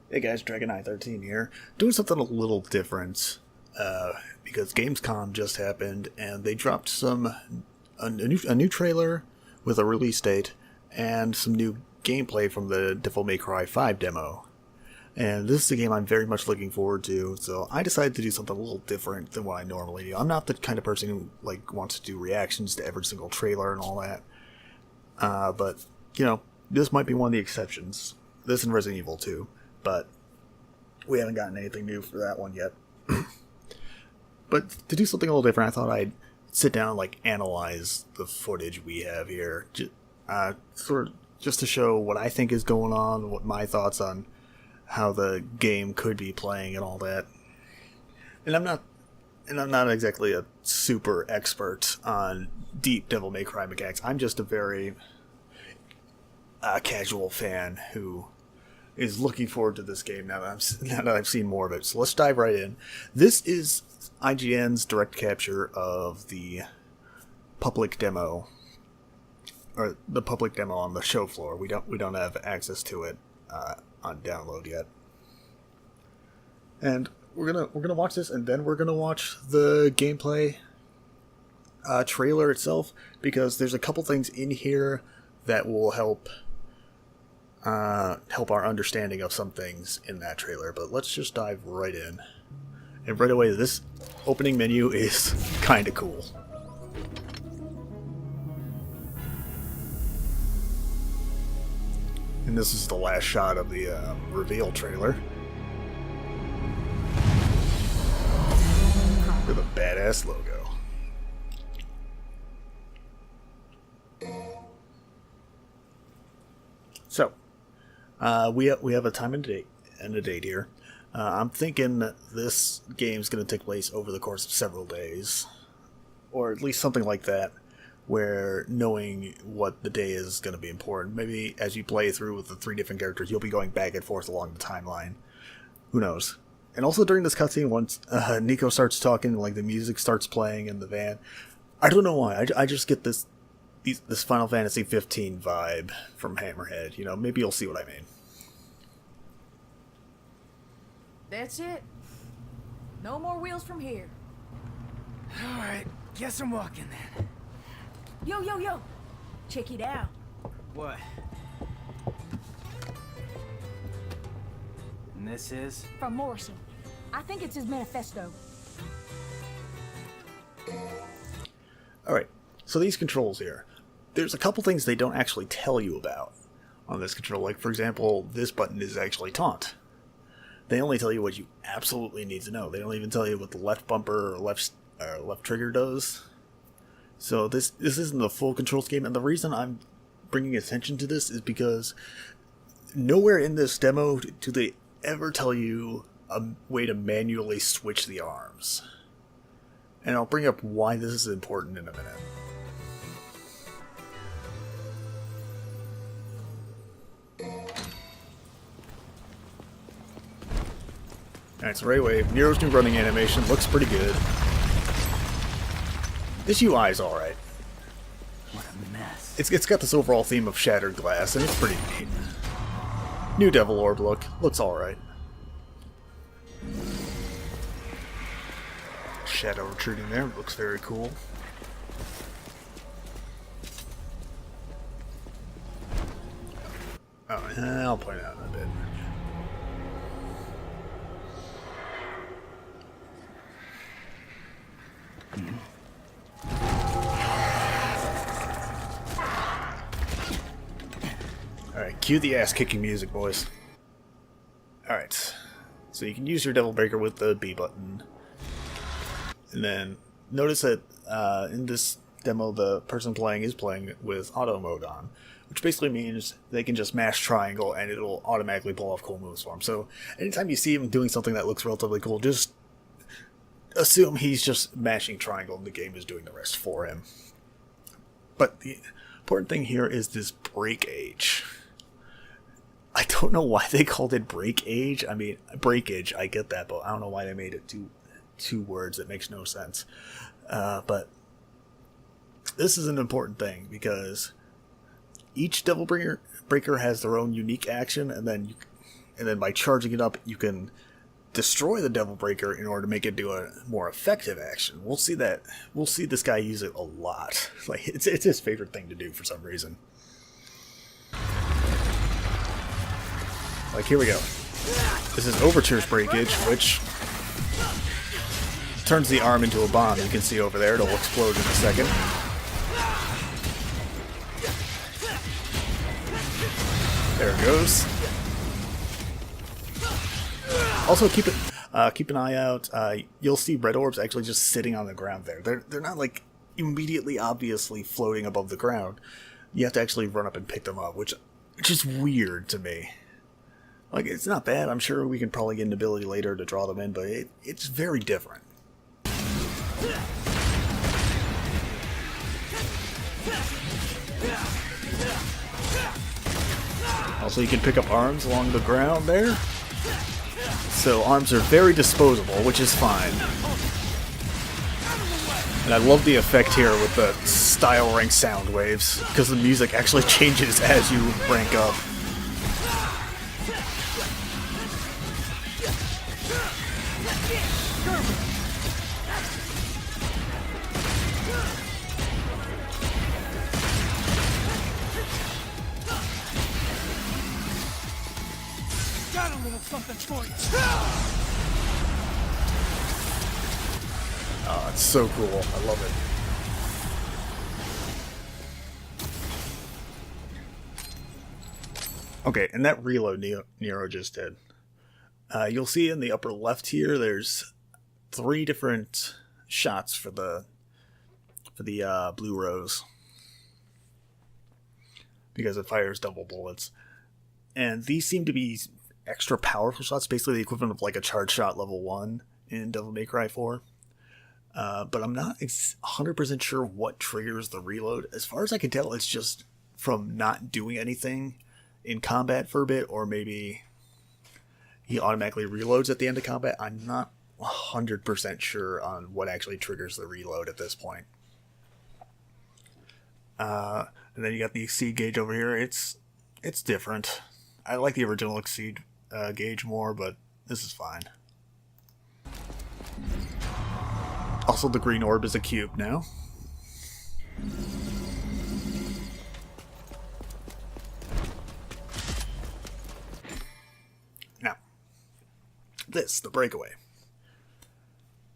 Hey guys, Dragoneye 13 here, doing something a little different, because Gamescom just happened, and they dropped a new trailer with a release date, and some new gameplay from the Devil May Cry 5 demo. And this is a game I'm very much looking forward to, so I decided to do something a little different than what I normally do. I'm not the kind of person who, wants to do reactions to every single trailer and all that, but, this might be one of the exceptions. This and Resident Evil 2. But we haven't gotten anything new for that one yet. But to do something a little different, I thought I'd sit down and analyze the footage we have here, just to show what I think is going on, what my thoughts on how the game could be playing and all that. And I'm not exactly a super expert on deep Devil May Cry mechanics. I'm just a very casual fan who is looking forward to this game now that I've seen more of it. So let's dive right in. This is IGN's direct capture of the public demo, or the public demo on the show floor. We don't have access to it on download yet. And we're gonna watch this, and then we're gonna watch the gameplay trailer itself, because there's a couple things in here that will help our understanding of some things in that trailer. But let's just dive right in. And right away, this opening menu is kind of cool. And this is the last shot of the reveal trailer. With a badass logo. So, we have a time and a date here. I'm thinking that this game's going to take place over the course of several days, or at least something like that, where knowing what the day is going to be important. Maybe as you play through with the 3 different characters, you'll be going back and forth along the timeline. Who knows? And also during this cutscene, once Nico starts talking, the music starts playing in the van. I don't know why. I just get this Final Fantasy 15 vibe from Hammerhead. Maybe you'll see what I mean. That's it. No more wheels from here. Alright, guess I'm walking then. Yo. Check it out. What? And this is? From Morrison. I think it's his manifesto. Alright, so these controls here. There's a couple things they don't actually tell you about on this control. For example, this button is actually taunt. They only tell you what you absolutely need to know. They don't even tell you what the left bumper or left trigger does. So this isn't the full control scheme, and the reason I'm bringing attention to this is because nowhere in this demo do they ever tell you a way to manually switch the arms. And I'll bring up why this is important in a minute. Alright, so right away, Nero's new running animation looks pretty good. This UI is alright. What a mess. It's got this overall theme of shattered glass, and it's pretty neat. New Devil Orb looks alright. Shadow retreating there, looks very cool. Oh, I'll point it out in a bit. Alright, cue the ass-kicking music, boys. Alright, so you can use your Devil Breaker with the B button. And then, notice that in this demo, the person playing is playing with auto mode on, which basically means they can just mash triangle and it'll automatically pull off cool moves for them. So, anytime you see him doing something that looks relatively cool, just assume he's just mashing triangle and the game is doing the rest for him. But the important thing here is this breakage. I don't know why they called it breakage. I mean, breakage, I get that, but I don't know why they made it two words. It makes no sense. But this is an important thing, because each Devil Breaker has their own unique action, and then and then by charging it up, you can destroy the Devil Breaker in order to make it do a more effective action. We'll see that. We'll see this guy use it a lot. Like it's his favorite thing to do for some reason. Like here we go. This is Overture's breakage, which turns the arm into a bomb. You can see over there. It'll explode in a second. There it goes. Also, keep an eye out. You'll see red orbs actually just sitting on the ground there. They're not like immediately obviously floating above the ground. You have to actually run up and pick them up, which is weird to me. Like, it's not bad. I'm sure we can probably get an ability later to draw them in, but it's very different. Also, you can pick up arms along the ground there. So arms are very disposable, which is fine. And I love the effect here with the style rank sound waves, because the music actually changes as you rank up. Got a little something for you. Oh, it's so cool. I love it. Okay, and that reload Nero just did. You'll see in the upper left here, there's 3 different shots for the blue rose, because it fires double bullets, and these seem to be extra powerful shots, basically the equivalent of like a charge shot level 1 in Devil May Cry 4. But I'm not 100% sure what triggers the reload. As far as I can tell, it's just from not doing anything in combat for a bit, or maybe he automatically reloads at the end of combat. I'm not 100% sure on what actually triggers the reload at this point. And then you got the exceed gauge over here. It's different. I like the original exceed gauge more, but this is fine. Also, the green orb is a cube now. Now, the breakaway.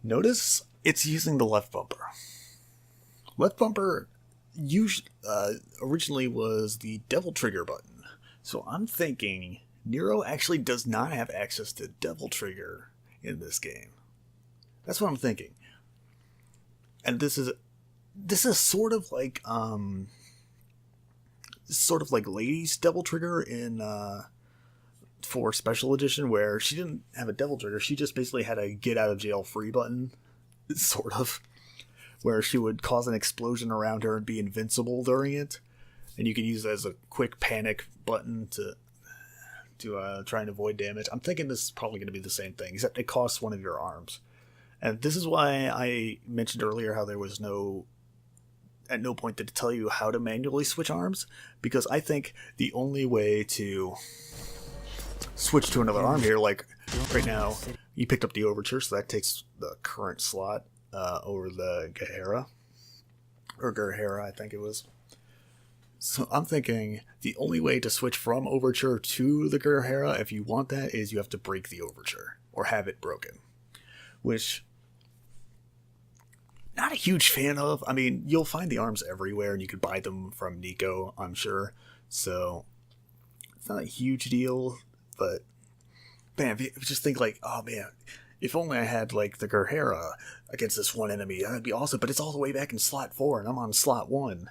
Notice it's using the left bumper. Left bumper originally was the devil trigger button. So I'm thinking Nero actually does not have access to devil trigger in this game. That's what I'm thinking. And this is sort of like Lady's devil trigger in 4 special edition, where she didn't have a devil trigger. She just basically had a get out of jail free button, sort of, where she would cause an explosion around her and be invincible during it, and you could use it as a quick panic button to try and avoid damage. I'm thinking this is probably going to be the same thing, except it costs one of your arms. And this is why I mentioned earlier how there was at no point did it tell you how to manually switch arms, because I think the only way to switch to another arm here, like right now, you picked up the Overture, so that takes the current slot over the Gahera, or Gerhera, I think it was. So I'm thinking the only way to switch from Overture to the Gerhera, if you want that, is you have to break the Overture, or have it broken. Which, not a huge fan of. I mean, you'll find the arms everywhere, and you could buy them from Nico, I'm sure. So, it's not a huge deal, but, man, if you just think like, oh man, if only I had like the Gerhera against this one enemy, that'd be awesome, but it's all the way back in slot 4, and I'm on slot 1.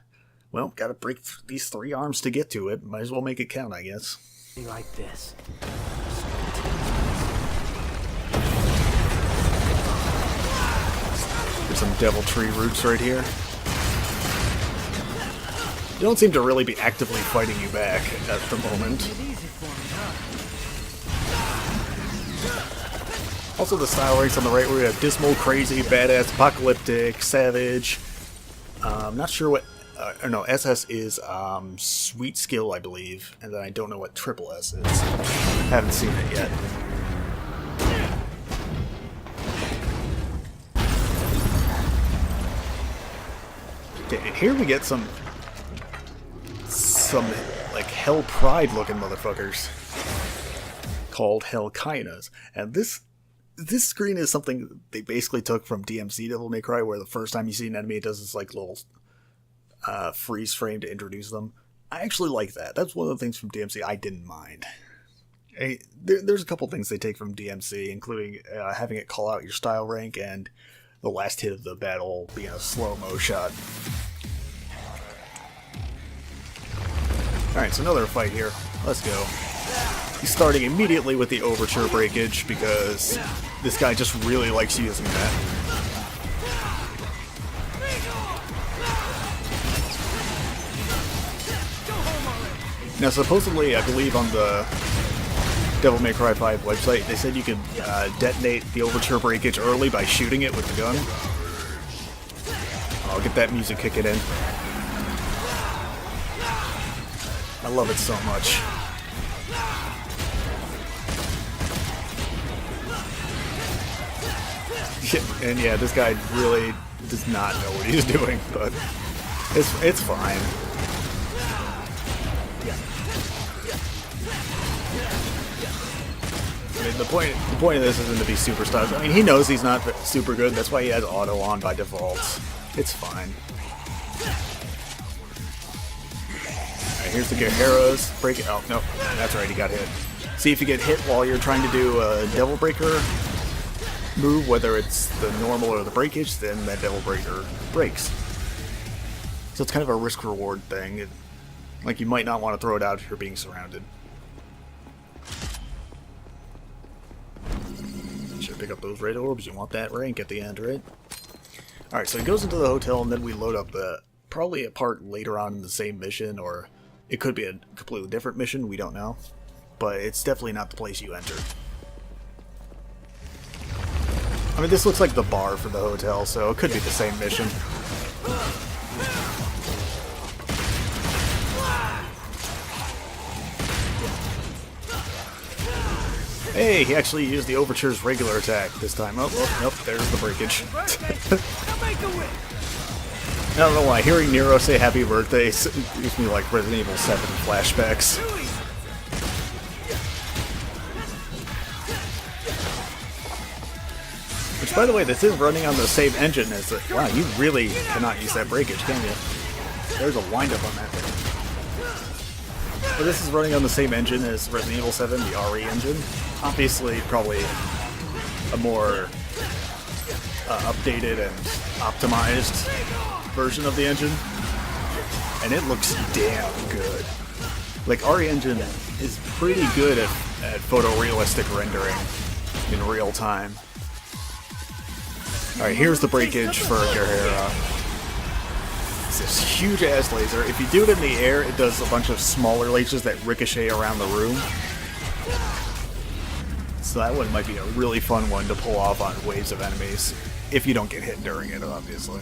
Well, gotta break these 3 arms to get to it. Might as well make it count, I guess. Be like this. There's some devil tree roots right here. They don't seem to really be actively fighting you back at the moment. Also, the style ranks on the right, where we have Dismal, Crazy, Badass, Apocalyptic, Savage. I'm not sure what... no, SS is Sweet Skill, I believe. And then I don't know what triple S is. Haven't seen it yet. Okay, and here we get some like Hell Pride looking motherfuckers called Hellkainas, and this screen is something they basically took from DMC Devil May Cry, where the first time you see an enemy, it does this like little freeze frame to introduce them. I actually like that. That's one of the things from DMC I didn't mind. There's a couple things they take from DMC, including having it call out your style rank and the last hit of the battle being a slow-mo shot. Alright, so another fight here. Let's go. He's starting immediately with the overture breakage because this guy just really likes using that. Now supposedly, I believe on the Devil May Cry 5 website, they said you could detonate the overture breakage early by shooting it with the gun. I'll get that music kicking in. I love it so much. And yeah, this guy really does not know what he's doing, but it's fine. I mean, the point of this isn't to be super stuck. I mean, he knows he's not super good. That's why he has auto on by default. It's fine. Alright, here's the Guerreros. Break it. Oh, no. That's right, he got hit. See, if you get hit while you're trying to do a Devil Breaker move, whether it's the normal or the breakage, then that Devil Breaker breaks. So it's kind of a risk-reward thing. Like, you might not want to throw it out if you're being surrounded. Should pick up those red orbs. You want that rank at the end, right? Alright, so he goes into the hotel, and then we load up probably a part later on in the same mission, or it could be a completely different mission, we don't know. But it's definitely not the place you enter. I mean, this looks like the bar for the hotel, so it could be the same mission. Hey, he actually used the Overture's regular attack this time. Oh, nope, there's the breakage. I don't know why, hearing Nero say happy birthday gives me like Resident Evil 7 flashbacks. Which, by the way, this is running on the same engine as the... Wow, you really cannot use that breakage, can you? There's a wind-up on that thing. But this is running on the same engine as Resident Evil 7, the RE engine. Obviously, probably a more updated and optimized version of the engine. And it looks damn good. Like, RE engine is pretty good at photorealistic rendering in real time. Alright, here's the breakage for Guerrera. It's this huge-ass laser. If you do it in the air, it does a bunch of smaller lasers that ricochet around the room. So that one might be a really fun one to pull off on waves of enemies. If you don't get hit during it, obviously.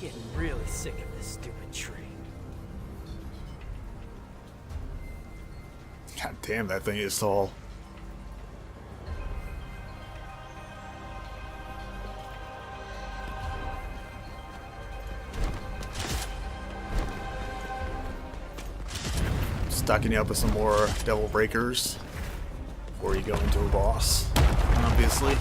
Getting really sick of this stupid tree. God damn, that thing is tall. Stocking you up with some more Devil Breakers before you go into a boss, obviously.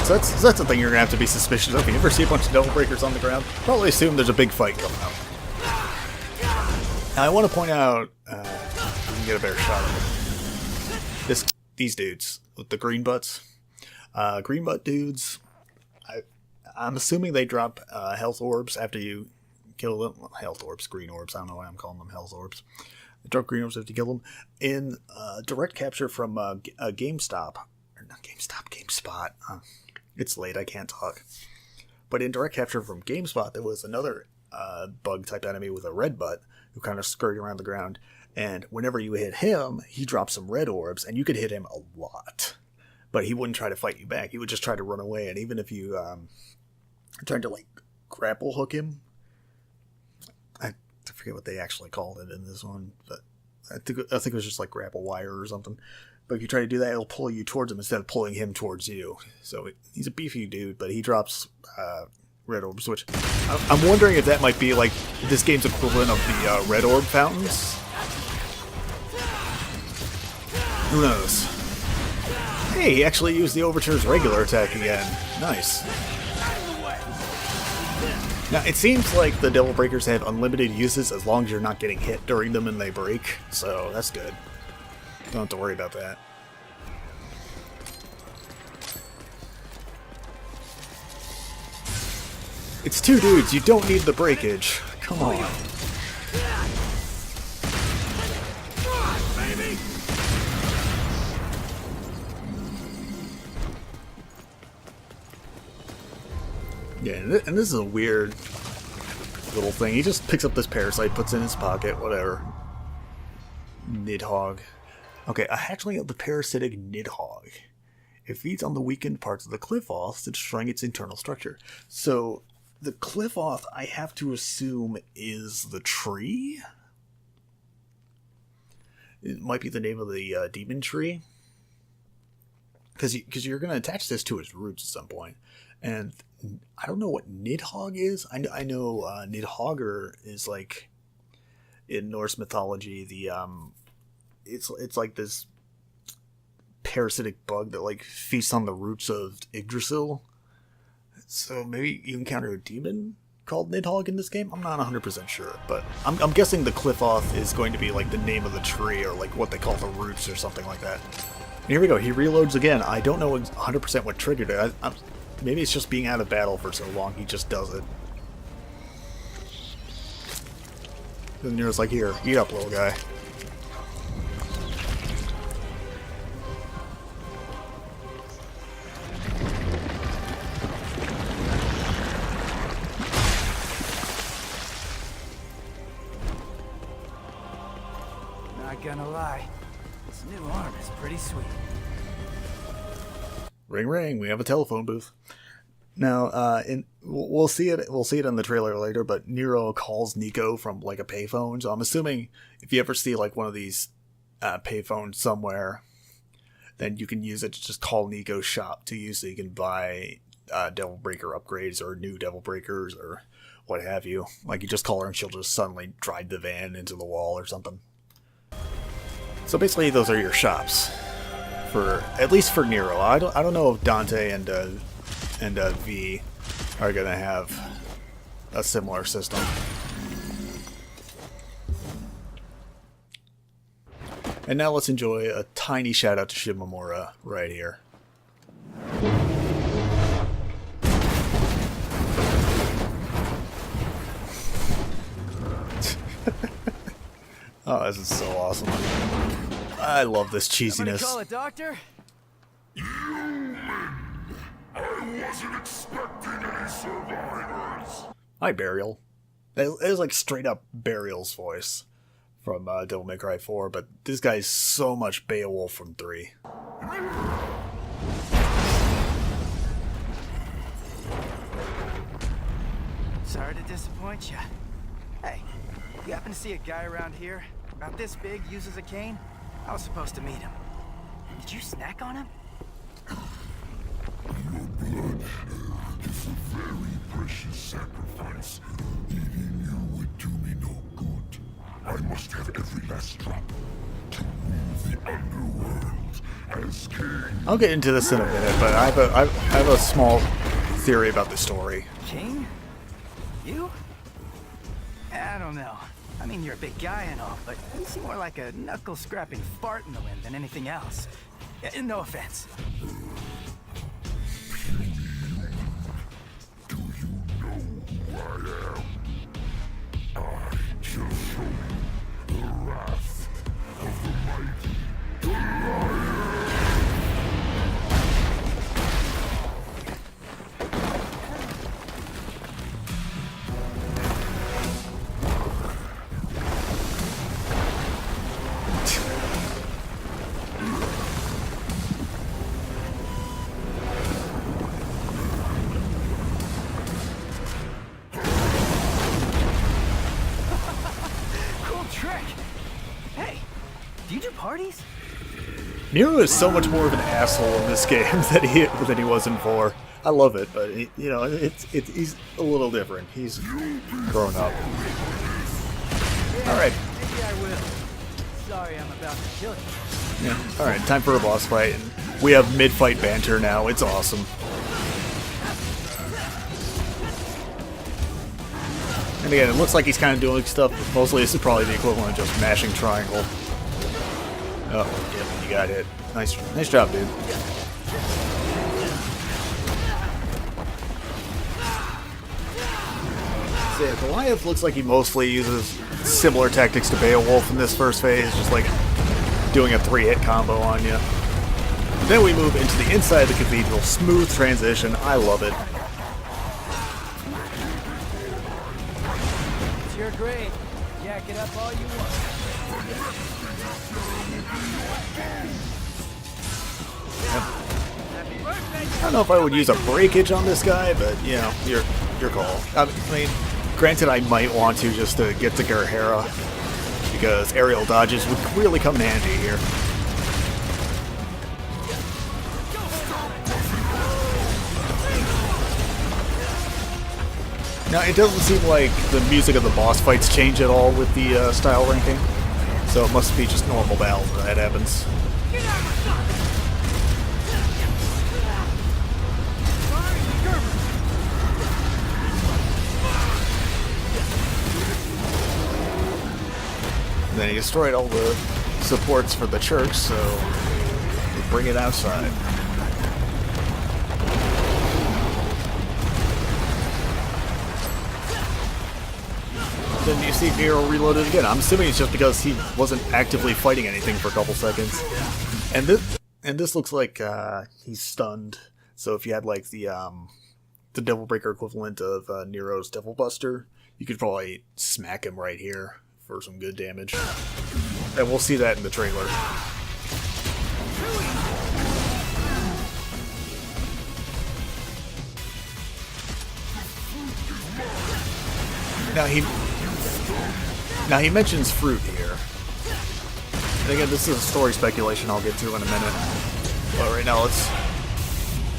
So that's the thing you're going to have to be suspicious of. If you ever see a bunch of Devil Breakers on the ground, probably assume there's a big fight coming up. Now, I want to point out, you can get a better shot of it. These dudes with the green butts. Green butt dudes, I'm assuming they drop health orbs after you kill them. Health orbs, green orbs. I don't know why I'm calling them health orbs. They drop green orbs after you kill them. In direct capture from GameStop. Or not GameStop, GameSpot. It's late, I can't talk. But in direct capture from GameSpot, there was another bug-type enemy with a red butt who kind of scurried around the ground. And whenever you hit him, he dropped some red orbs, and you could hit him a lot. But he wouldn't try to fight you back. He would just try to run away. And even if you tried to, like, grapple hook him, I forget what they actually called it in this one, but I think it was just like grapple wire or something. But if you try to do that, it'll pull you towards him instead of pulling him towards you. So he's a beefy dude, but he drops red orbs, which I'm wondering if that might be like this game's equivalent of the red orb fountains. Who knows? Hey, he actually used the Overture's regular attack again. Nice. Now, it seems like the Devil Breakers have unlimited uses as long as you're not getting hit during them and they break, so that's good. Don't have to worry about that. It's two dudes, you don't need the breakage. Come on. Yeah, and this is a weird little thing. He just picks up this parasite, puts it in his pocket, whatever. Nidhogg. Okay, a hatchling of the parasitic Nidhogg. It feeds on the weakened parts of the Cliff-Oth, destroying its internal structure. So, the Cliff-Oth, I have to assume, is the tree? It might be the name of the demon tree. Because you're going to attach this to its roots at some point. And I don't know what Nidhogg is. I know Nidhogger is like in Norse mythology. The it's like this parasitic bug that like feasts on the roots of Yggdrasil. So maybe you encounter a demon called Nidhogg in this game. I'm not 100% sure, but I'm guessing the Cliff-Oth is going to be like the name of the tree or like what they call the roots or something like that. And here we go. He reloads again. I don't know 100% what triggered it. Maybe it's just being out of battle for so long, he just does it. And Nero's like, here, eat up, little guy. Not gonna lie, this new arm is pretty sweet. Ring ring, we have a telephone booth. Now, we'll see it in the trailer later, but Nero calls Nico from like a payphone, so I'm assuming if you ever see like one of these payphones somewhere, then you can use it to just call Nico's shop to use so you can buy Devil Breaker upgrades or new Devil Breakers or what have you. Like you just call her and she'll just suddenly drive the van into the wall or something. So basically those are your shops. For at least for Nero. I don't know if Dante and V are gonna have a similar system. And now let's enjoy a tiny shout out to Shimamura right here. Oh, this is so awesome. I love this cheesiness. Somebody call a doctor? I wasn't expecting any survivors. Hi, Burial. It was like straight up Burial's voice from Devil May Cry 4, but this guy's so much Beowulf from 3. Sorry to disappoint you. Hey, you happen to see a guy around here? About this big, uses a cane? I was supposed to meet him. Did you snack on him? Your blood is a very precious sacrifice. Eating you would do me no good. I must have every last drop to rule the underworld as king. I'll get into this in a minute, but I have a small theory about the story. King? You? I don't know. I mean, you're a big guy and all, but you seem more like a knuckle-scrapping fart in the wind than anything else. No offense. Do you know who I am? I shall show you the wrath of the mighty Goliath. Do you do parties? Nero is so much more of an asshole in this game than he was in 4. I love it, but you know, he's a little different. He's grown up. All right. Maybe I will. Sorry, I'm about to kill you. Yeah. All right. Time for a boss fight. And we have mid-fight banter now. It's awesome. And again, it looks like he's kind of doing stuff. Mostly, this is probably the equivalent of just mashing triangle. Oh, yep, you got hit. Nice job, dude. So yeah, Goliath looks like he mostly uses similar tactics to Beowulf in this first phase, just like doing a 3-hit combo on you. Then we move into the inside of the cathedral. Smooth transition. I love it. You're great. Yak it up all you want. I don't know if I would use a breakage on this guy, but you know, your call. I mean, granted, I might want to just to get to Gerhera, because aerial dodges would really come in handy here. Now, it doesn't seem like the music of the boss fights change at all with the style ranking, so it must be just normal battle when that happens. Then he destroyed all the supports for the church, so we bring it outside. Then you see Nero reloaded again. I'm assuming it's just because he wasn't actively fighting anything for a couple seconds. And this looks like he's stunned. So if you had like the Devil Breaker equivalent of Nero's Devil Buster, you could probably smack him right here for some good damage. And we'll see that in the trailer. Now he mentions fruit here. And again, this is a story speculation I'll get to in a minute. But right now, it's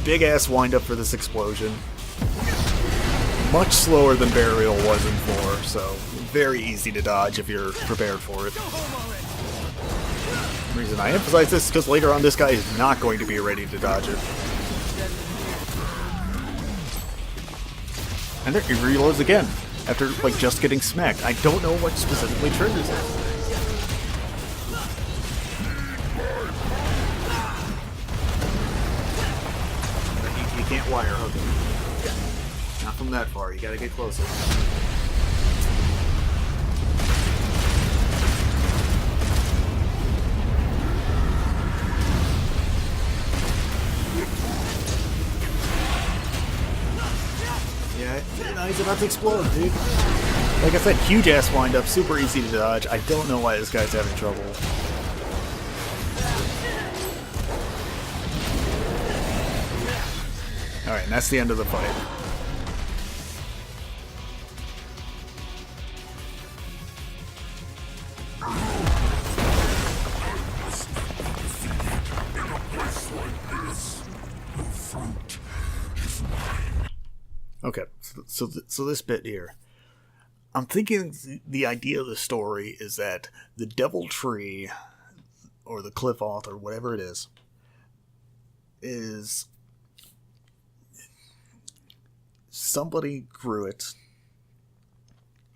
big ass wind up for this explosion. Much slower than Burial was in 4, so very easy to dodge if you're prepared for it. The reason I emphasize this is because later on this guy is not going to be ready to dodge it. And there he reloads again, after like just getting smacked. I don't know what specifically triggers it. You can't wire hook him. Not from that far, you gotta get closer. Yeah, he's about to explode, dude. Like I said, huge ass wind up, super easy to dodge. I don't know why this guy's having trouble. Alright, and that's the end of the fight. Okay, so this bit here. I'm thinking the idea of the story is that the Devil Tree, or the Cliff Auth, or whatever it is somebody grew it,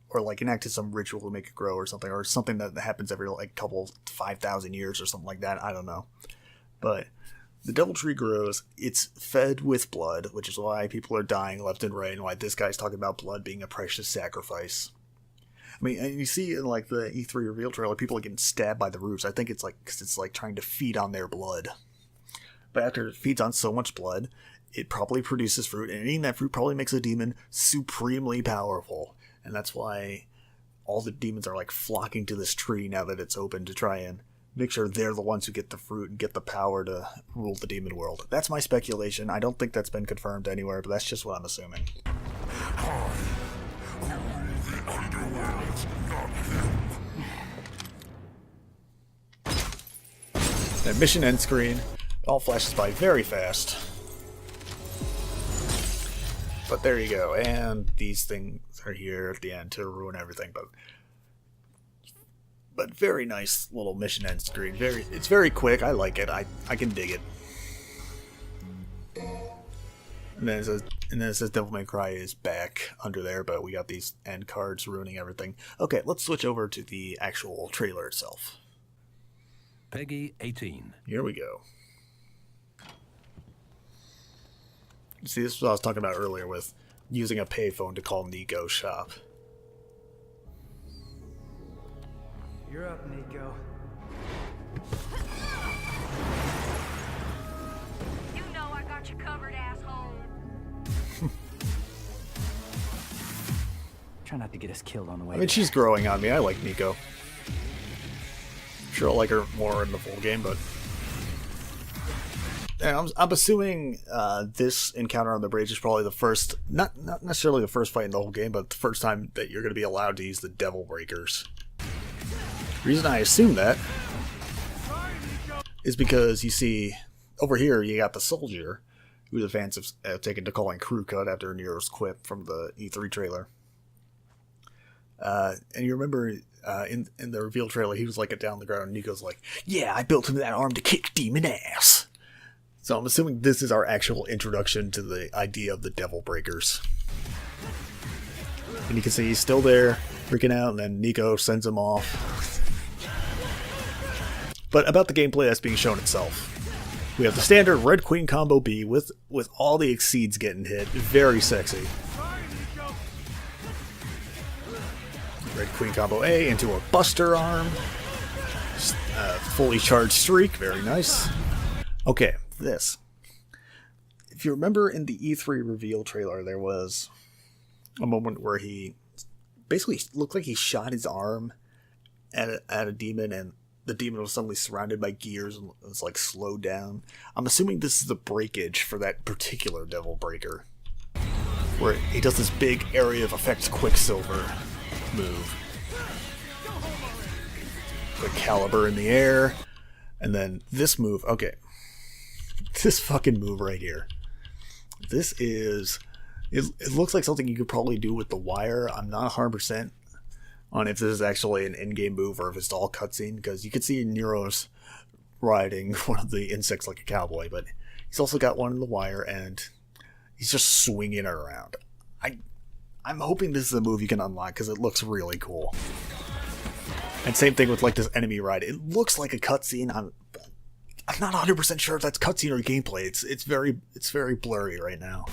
or like enacted some ritual to make it grow or something that happens every like couple 5,000 years or something like that. I don't know, but the Devil Tree grows, it's fed with blood, which is why people are dying left and right, and why this guy's talking about blood being a precious sacrifice. I mean, and you see in like the E3 reveal trailer, people are getting stabbed by the roots. I think it's like, cause it's like trying to feed on their blood. But after it feeds on so much blood, it probably produces fruit, and eating that fruit probably makes a demon supremely powerful. And that's why all the demons are like flocking to this tree now that it's open to try and make sure they're the ones who get the fruit and get the power to rule the demon world. That's my speculation. I don't think that's been confirmed anywhere, but that's just what I'm assuming. I rule the underworld, not him. And mission end screen. It all flashes by very fast. But there you go. And these things are here at the end to ruin everything. But very nice little mission end screen. It's very quick. I like it. I can dig it. And then it says Devil May Cry is back under there, but we got these end cards ruining everything. Okay, let's switch over to the actual trailer itself. Peggy 18. Here we go. See, this is what I was talking about earlier with using a payphone to call Nico's shop. You're up, Nico. You know I got you covered, asshole. Try not to get us killed on the way. I mean, she's growing on me. I like Nico. Sure, I'll like her more in the full game, but yeah, I'm assuming this encounter on the bridge is probably the first, not necessarily the first fight in the whole game, but the first time that you're going to be allowed to use the Devil Breakers. The reason I assume that is because you see, over here you got the soldier, who the fans have taken to calling crew cut after Nero's quip from the E3 trailer. And you remember in the reveal trailer, he was like down on the ground, and Nico's like, "Yeah, I built him that arm to kick demon ass." So I'm assuming this is our actual introduction to the idea of the Devil Breakers. And you can see he's still there, freaking out, and then Nico sends him off. But about the gameplay that's being shown itself. We have the standard Red Queen combo B with all the exceeds getting hit. Very sexy. Red Queen combo A into a Buster arm. Fully charged streak. Very nice. Okay, this. If you remember in the E3 reveal trailer, there was a moment where he basically looked like he shot his arm at a demon, and the demon was suddenly surrounded by gears and was like slowed down. I'm assuming this is the breakage for that particular Devil Breaker, where he does this big area of effects Quicksilver move. Quick caliber in the air, and then this move. Okay, this fucking move right here. This is. It looks like something you could probably do with the wire. I'm not 100% on if this is actually an in-game move or if it's all cutscene, because you can see Nero's riding one of the insects like a cowboy, but he's also got one in the wire and he's just swinging it around. I'm hoping this is a move you can unlock because it looks really cool. And same thing with like this enemy ride. It looks like a cutscene. I'm not 100% sure if that's cutscene or gameplay. It's very blurry right now.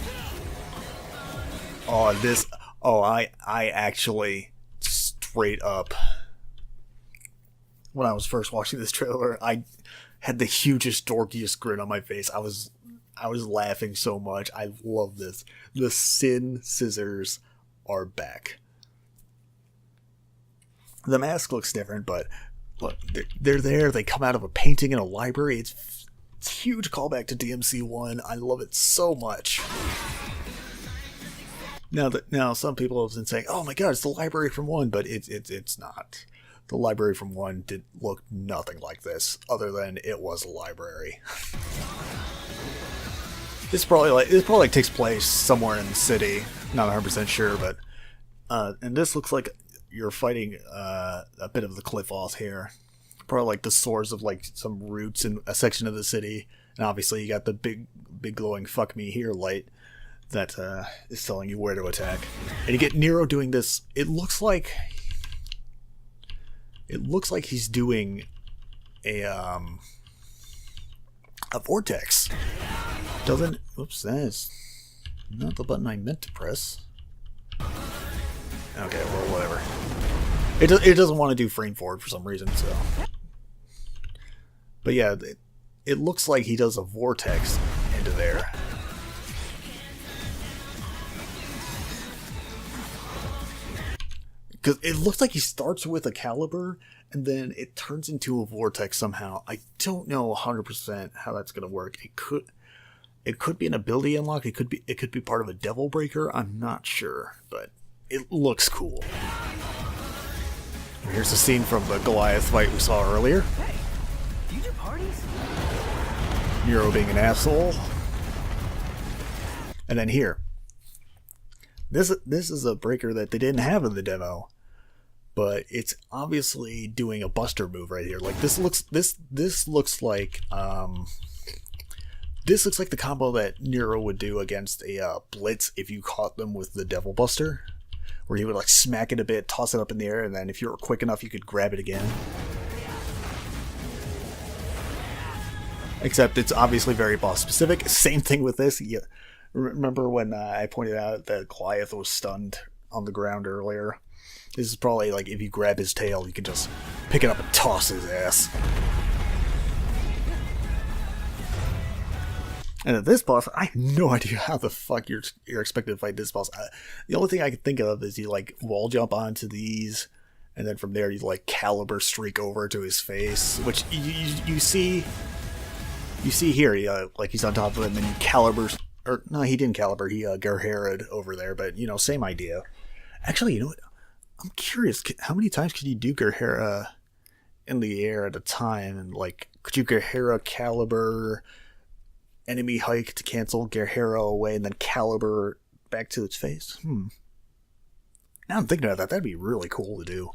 I actually straight up, when I was first watching this trailer, I had the hugest dorkiest grin on my face. I was laughing so much. I love this. The Sin Scissors are back. The mask looks different, but look, they're there. They come out of a painting in a library. It's a huge callback to DMC1. I love it so much. Now some people have been saying, "Oh my god, it's the library from 1," but it's not. The library from 1 did look nothing like this, other than it was a library. This probably takes place somewhere in the city. Not 100% sure, but and this looks like you're fighting a bit of the cliff off here. Probably like the source of like some roots in a section of the city, and obviously you got the big glowing "fuck me here" light that is telling you where to attack. And you get Nero doing this. It looks like he's doing a vortex. Doesn't. Oops, that is not the button I meant to press. Okay, well, whatever. It doesn't want to do frame forward for some reason, so. But yeah, it looks like he does a vortex into there. Because it looks like he starts with a caliber, and then it turns into a vortex somehow. I don't know 100% how that's going to work. It could be an ability unlock. It could be part of a Devil Breaker. I'm not sure, but it looks cool. Here's a scene from the Goliath fight we saw earlier. Hey, do you do parties? Nero being an asshole. And then here. This is a breaker that they didn't have in the demo. But it's obviously doing a buster move right here. Like this looks like the combo that Nero would do against a Blitz if you caught them with the Devil Buster, where he would like smack it a bit, toss it up in the air, and then if you were quick enough, you could grab it again. Except it's obviously very boss specific. Same thing with this. Yeah. Remember when I pointed out that Goliath was stunned on the ground earlier? This is probably like if you grab his tail, you can just pick it up and toss his ass. And at this boss, I have no idea how the fuck you're expected to fight this boss. The only thing I can think of is you like wall jump onto these, and then from there you like caliber streak over to his face, which you see here. Like he's on top of him, and you caliber, or no, he didn't caliber. He Gerhara'd over there, but you know, same idea. Actually, you know what? I'm curious, how many times could you do Gerhara in the air at a time? And like, could you Gerhara caliber enemy hike to cancel Gerhara away and then caliber back to its face? Now I'm thinking about that. That'd be really cool to do.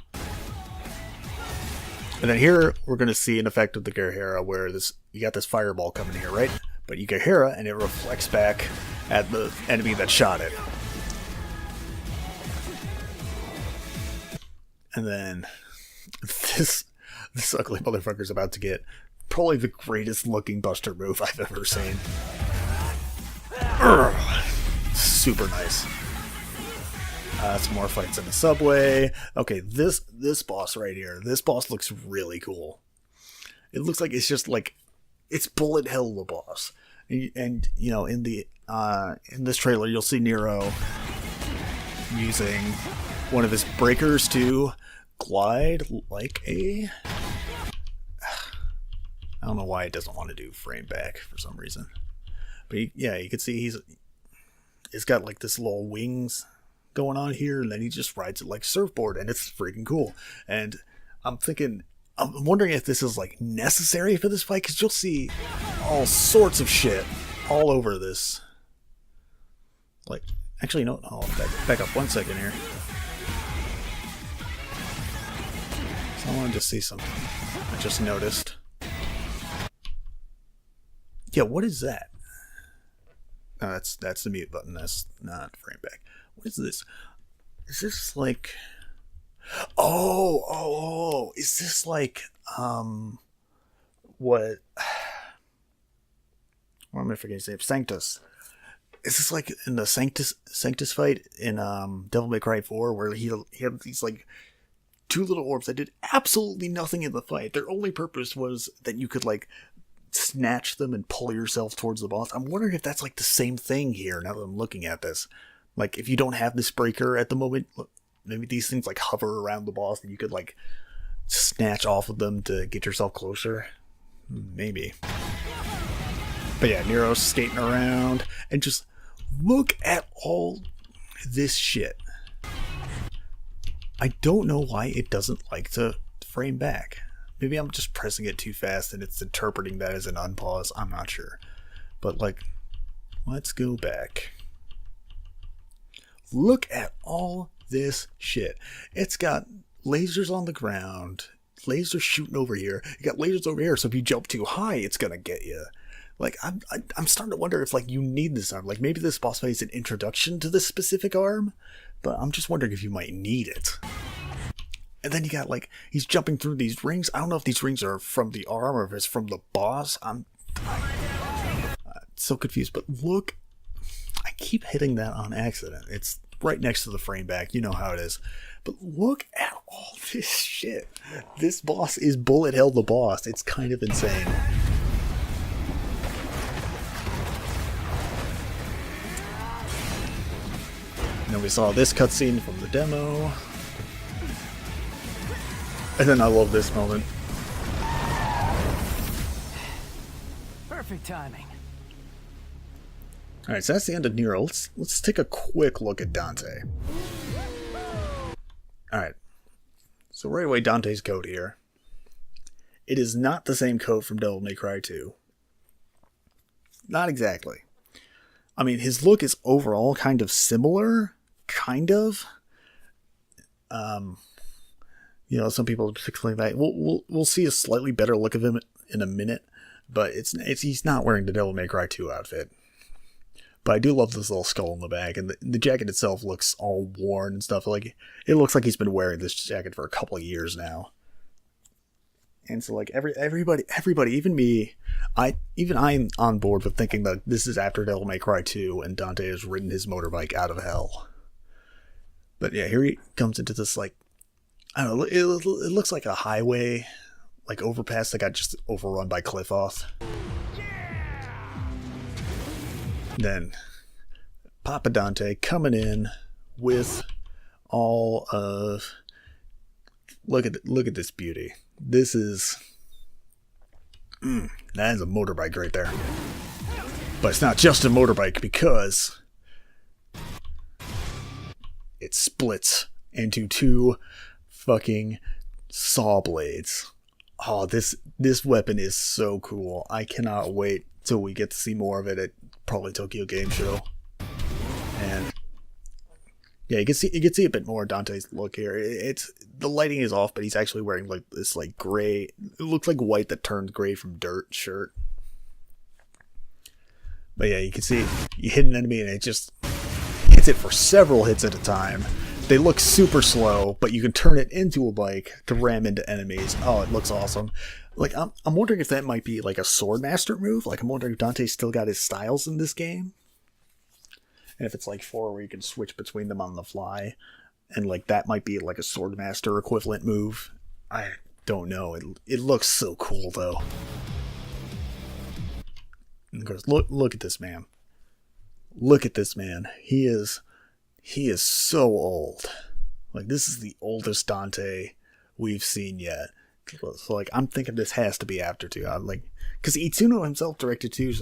And then here we're going to see an effect of the Gerhara where you got this fireball coming here, right? But you Gerhara and it reflects back at the enemy that shot it. And then this ugly motherfucker's about to get probably the greatest looking buster move I've ever seen. Super nice. Some more fights in the subway. Okay, this boss right here. This boss looks really cool. It looks like it's just like it's bullet hell the boss. And you know, in this trailer you'll see Nero using one of his breakers to glide like a... I don't know why it doesn't want to do frame back for some reason. But yeah, you can see it's got like this little wings going on here, and then he just rides it like a surfboard, and it's freaking cool. And I'm wondering if this is like necessary for this fight, because you'll see all sorts of shit all over this. Like, actually, no, I'll back up 1 second here. So I wanted to see something I just noticed. Yeah, what is that? No, that's the mute button. That's not frame back. What is this? Is this like... Oh, is this like, what am I forgetting to say? Sanctus. Is this like in the Sanctus fight in Devil May Cry 4, where he had these like two little orbs that did absolutely nothing in the fight? Their only purpose was that you could like snatch them and pull yourself towards the boss. I'm wondering if that's like the same thing here now that I'm looking at this. Like if you don't have this breaker at the moment, maybe these things like hover around the boss and you could like snatch off of them to get yourself closer. Maybe. But yeah, Nero's skating around and just look at all this shit. I don't know why it doesn't like to frame back. Maybe I'm just pressing it too fast and it's interpreting that as an unpause. I'm not sure. But like, let's go back. Look at all this shit. It's got lasers on the ground, lasers shooting over here. You got lasers over here, so if you jump too high, it's gonna get you. Like, I'm starting to wonder if like you need this arm. Like maybe this boss fight is an introduction to this specific arm, but I'm just wondering if you might need it. And then you got like he's jumping through these rings. I don't know if these rings are from the arm or if it's from the boss. I'm so confused. But look, I keep hitting that on accident. It's right next to the frame back. You know how it is. But look at all this shit. This boss is bullet hell the boss. It's kind of insane. And then we saw this cutscene from the demo. And then I love this moment. Perfect timing. Alright, so that's the end of Nero. Let's take a quick look at Dante. Alright. So right away, Dante's code here. It is not the same code from Devil May Cry 2. not exactly. I mean, his look is overall kind of similar, kind of. You know, some people particularly that we'll see a slightly better look of him in a minute, but he's not wearing the Devil May Cry 2 outfit. But I do love this little skull in the back, and the jacket itself looks all worn and stuff. Like, it looks like he's been wearing this jacket for a couple of years now. And so, like, everybody, even me, I'm on board with thinking that this is after Devil May Cry 2, and Dante has ridden his motorbike out of hell. But yeah, here he comes into this, like, I don't know, it looks like a highway, like, overpass that got just overrun by Cliff-Off. Then Papa Dante coming in with all of, look at this beauty. This is that is a motorbike right there. But it's not just a motorbike, because it splits into 2 fucking saw blades. Oh, this weapon is so cool. I cannot wait till we get to see more of it at probably Tokyo Game Show. And yeah, you can see a bit more of Dante's look here. It's the lighting is off, but he's actually wearing like this like gray. It looks like white that turned gray from dirt shirt. But yeah, you can see you hit an enemy and it just hits it for several hits at a time. They look super slow, but you can turn it into a bike to ram into enemies. Oh, it looks awesome. Like, I'm wondering if that might be like a Swordmaster move. Like, I'm wondering if Dante's still got his styles in this game. And if it's like 4 where you can switch between them on the fly. And like, that might be like a Swordmaster equivalent move. I don't know. It looks so cool, though. And of course, look at this man. Look at this man. He is so old. Like, this is the oldest Dante we've seen yet. So, like, I'm thinking this has to be after 2. I'm like, because Itsuno himself directed 2,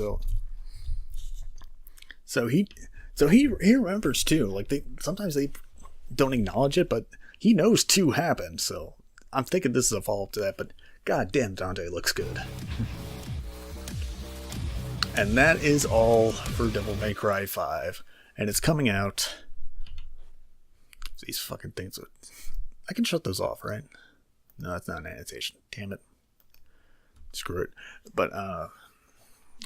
so he remembers 2. Like, sometimes they don't acknowledge it, but he knows 2 happened. So I'm thinking this is a follow-up to that. But goddamn, Dante looks good. And that is all for Devil May Cry 5, and it's coming out. These fucking things. I can shut those off, right? No, that's not an annotation. Damn it. Screw it. But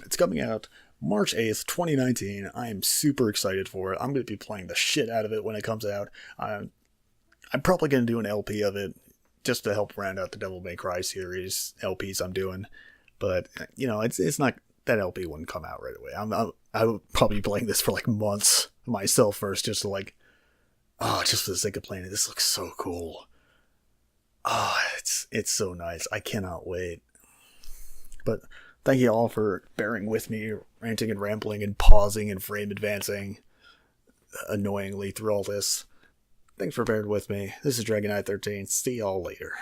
it's coming out March 8th, 2019. I am super excited for it. I'm going to be playing the shit out of it when it comes out. I'm probably going to do an LP of it just to help round out the Devil May Cry series LPs I'm doing. But, you know, it's not, that LP wouldn't come out right away. I would probably be playing this for like months myself first, just to like, oh, just for the sake of playing it. This looks so cool. Oh, it's so nice. I cannot wait. But thank you all for bearing with me, ranting and rambling and pausing and frame advancing annoyingly through all this. Thanks for bearing with me. This is Dragoneye 13. See y'all later.